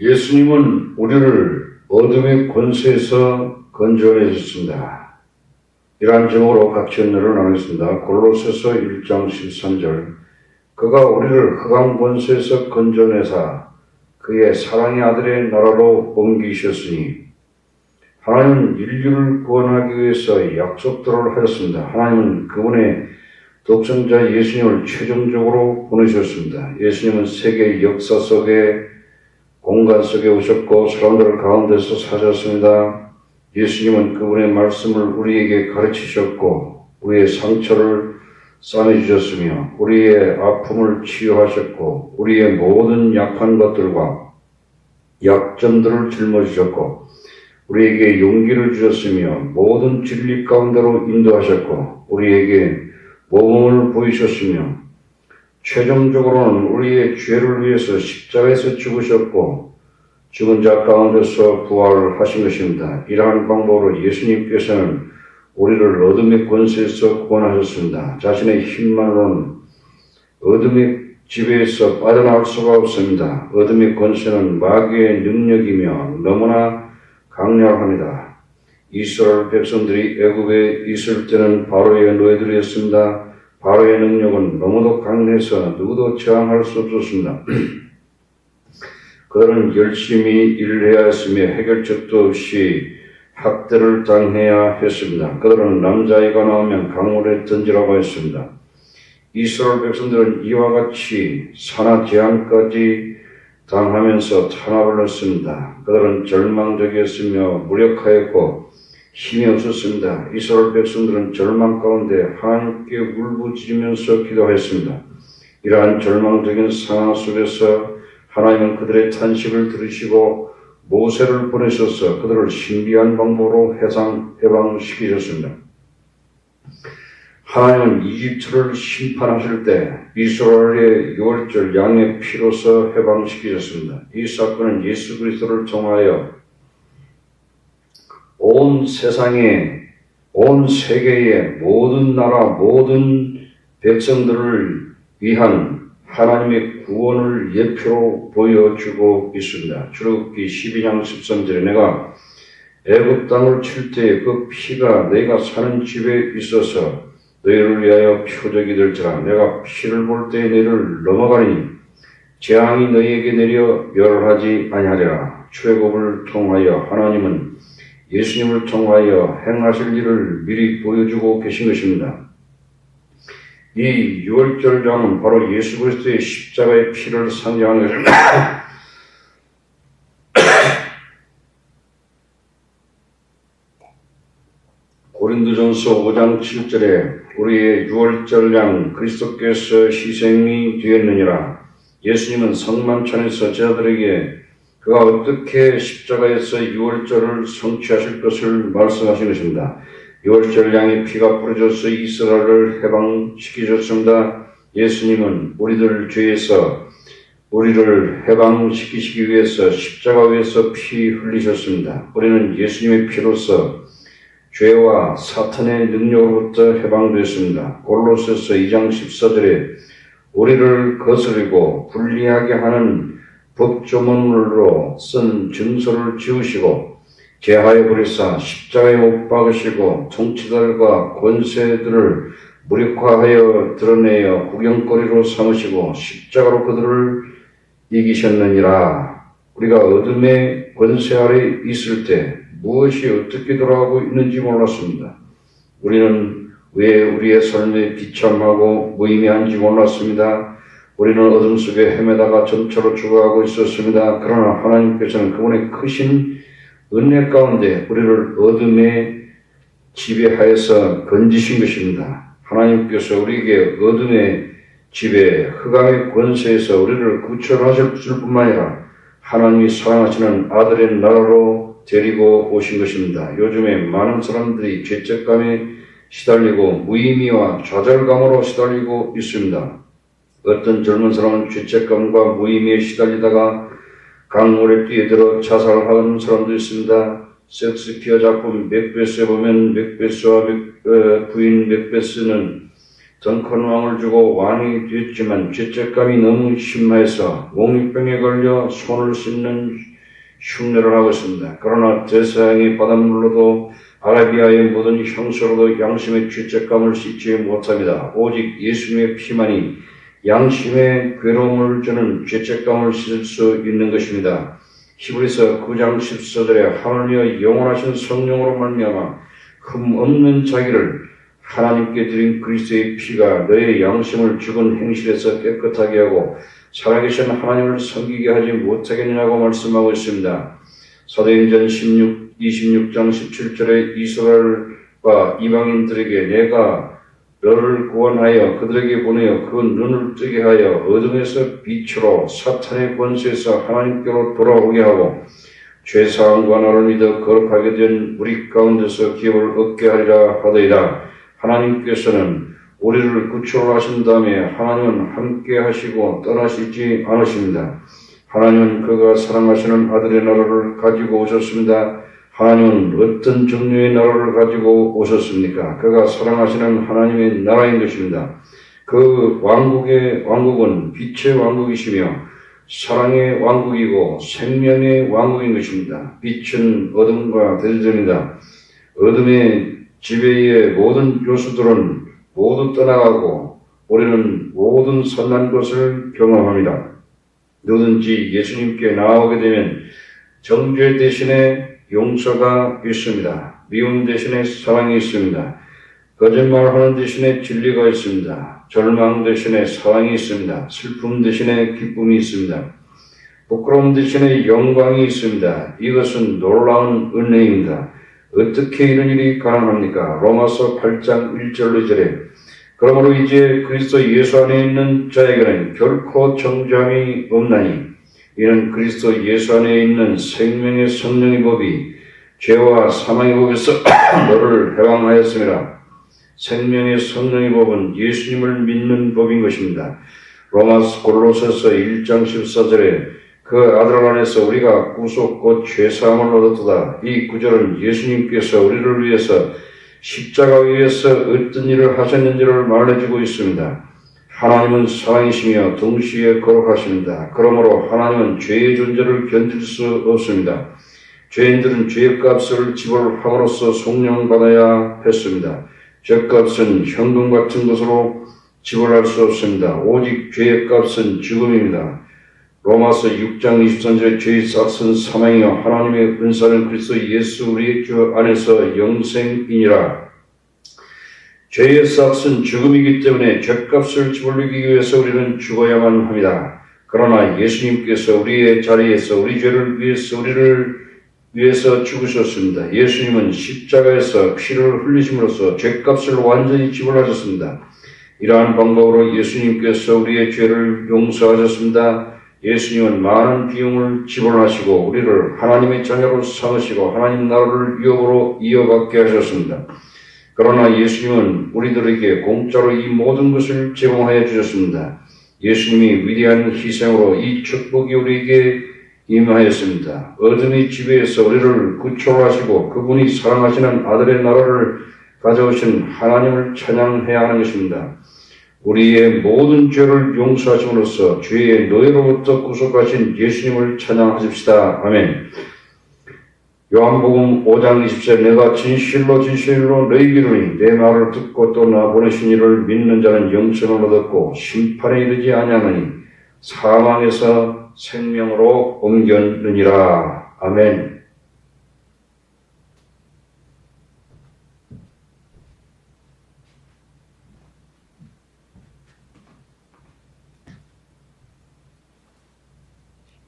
예수님은 우리를 어둠의 권세에서 건져내 주셨습니다. 이러한 제목으로 같이 은혜를 나누겠습니다. 골로새서 1장 13절. 그가 우리를 흑암 권세에서 건져내사 그의 사랑의 아들의 나라로 옮기셨으니 하나님은 인류를 구원하기 위해서 약속들을 하셨습니다. 하나님은 그분의 독생자 예수님을 최종적으로 보내셨습니다. 예수님은 세계 역사 속에 공간 속에 오셨고 사람들 가운데서 사셨습니다. 예수님은 그분의 말씀을 우리에게 가르치셨고 우리의 상처를 싸매주셨으며 우리의 아픔을 치유하셨고 우리의 모든 약한 것들과 약점들을 짊어지셨고 우리에게 용기를 주셨으며 모든 진리 가운데로 인도하셨고 우리에게 모범을 보이셨으며 최종적으로는 우리의 죄를 위해서 십자가에서 죽으셨고 죽은 자 가운데서 부활하신 것입니다. 이러한 방법으로 예수님께서는 우리를 어둠의 권세에서 구원하셨습니다. 자신의 힘만으로는 어둠의 지배에서 빠져나올 수가 없습니다. 어둠의 권세는 마귀의 능력이며 너무나 강력합니다. 이스라엘 백성들이 애굽에 있을 때는 바로의 노예들이었습니다. 바로의 능력은 너무도 강해서 누구도 저항할 수 없었습니다. 그들은 열심히 일을 해야 했으며 해결책도 없이 학대를 당해야 했습니다. 그들은 남자아이가 나오면 강물에 던지라고 했습니다. 이스라엘 백성들은 이와 같이 산화 제한까지 당하면서 탄압을 했습니다. 그들은 절망적이었으며 무력하였고 힘이 없었습니다. 이스라엘 백성들은 절망 가운데 하나님께 울부짖으면서 기도했습니다. 이러한 절망적인 상황 속에서 하나님은 그들의 탄식을 들으시고 모세를 보내셔서 그들을 신비한 방법으로 해방시키셨습니다. 하나님은 이집트를 심판하실 때 이스라엘의 유월절 양의 피로서 해방시키셨습니다. 이 사건은 예수 그리스도를 통하여 온 세상에, 온 세계의 모든 나라, 모든 백성들을 위한 하나님의 구원을 예표로 보여주고 있습니다. 출애굽기 12장 13절에 내가 애굽 땅을 칠 때에 그 피가 너희가 사는 집에 있어서 너희를 위하여 표적이 될지라. 내가 피를 볼 때에 너희를 넘어가니 재앙이 너희에게 내려 멸하지 아니하리라. 출애굽을 통하여 하나님은 예수님을 통하여 행하실 일을 미리 보여주고 계신 것입니다. 이 유월절장은 바로 예수 그리스도의 십자가의 피를 상징하는 것입니다. 고린도전서 5장 7절에 우리의 유월절장 그리스도께서 희생이 되었느니라. 예수님은 성만찬에서 제자들에게 그가 어떻게 십자가에서 유월절을 성취하실 것을 말씀하신 것입니다. 유월절 양의 피가 뿌려져서 이스라엘을 해방시키셨습니다. 예수님은 우리들 죄에서 우리를 해방시키시기 위해서 십자가 위에서 피 흘리셨습니다. 우리는 예수님의 피로서 죄와 사탄의 능력으로부터 해방되었습니다. 골로새서 2장 14절에 우리를 거스리고 불리하게 하는 법조문으로 쓴 증서를 지우시고 제하여 버리사 십자가에 못 박으시고 통치들과 권세들을 무력화하여 드러내어 구경거리로 삼으시고 십자가로 그들을 이기셨느니라. 우리가 어둠의 권세 아래 있을 때 무엇이 어떻게 돌아가고 있는지 몰랐습니다. 우리는 왜 우리의 삶이 비참하고 무의미한지 몰랐습니다. 우리는 어둠 속에 헤매다가 점차로 죽어가고 있었습니다. 그러나 하나님께서는 그분의 크신 은혜 가운데 우리를 어둠의 지배하에서 건지신 것입니다. 하나님께서 우리에게 어둠의 지배, 흑암의 권세에서 우리를 구출하실 뿐만 아니라 하나님이 사랑하시는 아들의 나라로 데리고 오신 것입니다. 요즘에 많은 사람들이 죄책감에 시달리고 무의미와 좌절감으로 시달리고 있습니다. 어떤 젊은 사람은 죄책감과 무의미에 시달리다가 강물에 뛰어들어 자살하는 사람도 있습니다. 섹스피어 작품 맥베스에 보면 맥베스와 부인 맥베스는 더 큰 왕을 주고 왕이 되었지만 죄책감이 너무 심해서 몽유병에 걸려 손을 씻는 흉내를 하고 있습니다. 그러나 대서양이 바닷물로도 아라비아의 모든 형수로도 양심의 죄책감을 씻지 못합니다. 오직 예수님의 피만이 양심의 괴로움을 주는 죄책감을 씻을 수 있는 것입니다. 히브리서 9장 14절에 하늘이여 영원하신 성령으로 말미암아 흠 없는 자기를 하나님께 드린 그리스도의 피가 너의 양심을 죽은 행실에서 깨끗하게 하고 살아계신 하나님을 섬기게 하지 못하겠느냐고 말씀하고 있습니다. 사도행전 26장 17절에 이스라엘과 이방인들에게 내가 너를 구원하여 그들에게 보내어 그 눈을 뜨게 하여 어둠에서 빛으로 사탄의 권세에서 하나님께로 돌아오게 하고 죄사함과 나를 믿어 거룩하게 된 우리 가운데서 기업을 얻게 하리라 하더이다. 하나님께서는 우리를 구출하신 다음에 하나님은 함께 하시고 떠나시지 않으십니다. 하나님은 그가 사랑하시는 아들의 나라를 가지고 오셨습니다. 하나님은 어떤 종류의 나라를 가지고 오셨습니까? 그가 사랑하시는 하나님의 나라인 것입니다. 그 왕국은 빛의 왕국이시며 사랑의 왕국이고 생명의 왕국인 것입니다. 빛은 어둠과 대전이다. 어둠의 지배의 모든 요소들은 모두 떠나가고 우리는 모든 선한 것을 경험합니다. 누구든지 예수님께 나아오게 되면 정죄 대신에 용서가 있습니다. 미움 대신에 사랑이 있습니다. 거짓말하는 대신에 진리가 있습니다. 절망 대신에 사랑이 있습니다. 슬픔 대신에 기쁨이 있습니다. 부끄러움 대신에 영광이 있습니다. 이것은 놀라운 은혜입니다. 어떻게 이런 일이 가능합니까? 로마서 8장 1절 2절에 그러므로 이제 그리스도 예수 안에 있는 자에게는 결코 정죄함이 없나니 이는 그리스도 예수 안에 있는 생명의 성령의 법이 죄와 사망의 법에서 너를 해방하였습니다. 생명의 성령의 법은 예수님을 믿는 법인 것입니다. 골로새서 1장 14절에 그 아들 안에서 우리가 구속 곧 죄사함을 얻었도다. 이 구절은 예수님께서 우리를 위해서 십자가 위에서 어떤 일을 하셨는지를 말해주고 있습니다. 하나님은 사랑이시며 동시에 거룩하십니다. 그러므로 하나님은 죄의 존재를 견딜 수 없습니다. 죄인들은 죄의 값을 지불함으로써 속량받아야 했습니다. 죄값은 현금 같은 것으로 지불할 수 없습니다. 오직 죄의 값은 죽음입니다. 로마서 6장 23절에 죄의 싹은 사망이요 하나님의 은사는 그리스도 예수 우리의 주 안에서 영생이니라. 죄의 싹은 죽음이기 때문에 죄값을 지불하기 위해서 우리는 죽어야만 합니다. 그러나 예수님께서 우리의 자리에서 우리 죄를 위해서 우리를 위해서 죽으셨습니다. 예수님은 십자가에서 피를 흘리심으로써 죄값을 완전히 지불하셨습니다. 이러한 방법으로 예수님께서 우리의 죄를 용서하셨습니다. 예수님은 많은 비용을 지불하시고 우리를 하나님의 자녀로 삼으시고 하나님 나라를 유업으로 이어받게 하셨습니다. 그러나 예수님은 우리들에게 공짜로 이 모든 것을 제공하여 주셨습니다. 예수님이 위대한 희생으로 이 축복이 우리에게 임하였습니다. 어둠의 지배에서 우리를 구출하시고 그분이 사랑하시는 아들의 나라를 가져오신 하나님을 찬양해야 하는 것입니다. 우리의 모든 죄를 용서하심으로써 죄의 노예로부터 구속하신 예수님을 찬양하십시다. 아멘. 요한복음 5장 20절 내가 진실로 너희에게 이르노니 내 말을 듣고 또 나 보내신 이를 믿는 자는 영생을 얻었고 심판에 이르지 아니하나니 사망에서 생명으로 옮겼느니라. 아멘.